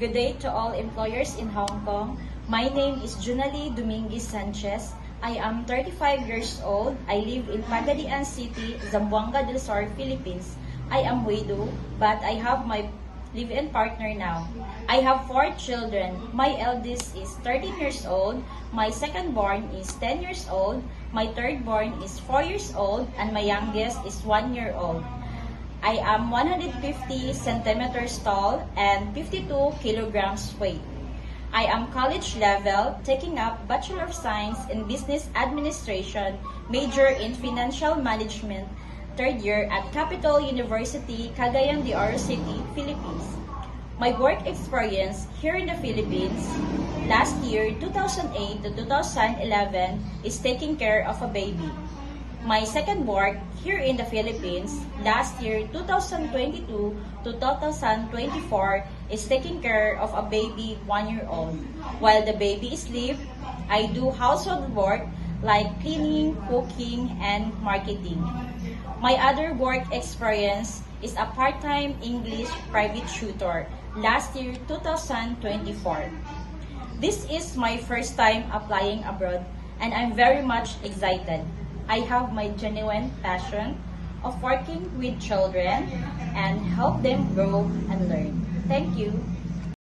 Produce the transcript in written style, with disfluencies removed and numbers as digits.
Good day to all employers in Hong Kong. My name is Junalie Dominguez Sanchez. I am 35 years old. I live in Pagadian City, Zamboanga del Sur, Philippines. I am widow, but I have my live-in partner now. I have 4 children. My eldest is 13 years old, my second born is 10 years old, my third born is 4 years old, and my youngest is 1 year old. I am 150 centimeters tall and 52 kilograms weight. I am college level, taking up Bachelor of Science in Business Administration, major in Financial Management, third year at Capital University, Cagayan de Oro City, Philippines. My work experience here in the Philippines, last year, 2008 to 2011, is taking care of a baby. My second work here in the Philippines, last year, 2022 to 2024, is taking care of a baby 1 year old. While the baby is asleep, I do household work like cleaning, cooking, and marketing. My other work experience is a part-time English private tutor, last year, 2024. This is my first time applying abroad, and I'm very much excited. I have my genuine passion of working with children and help them grow and learn. Thank you.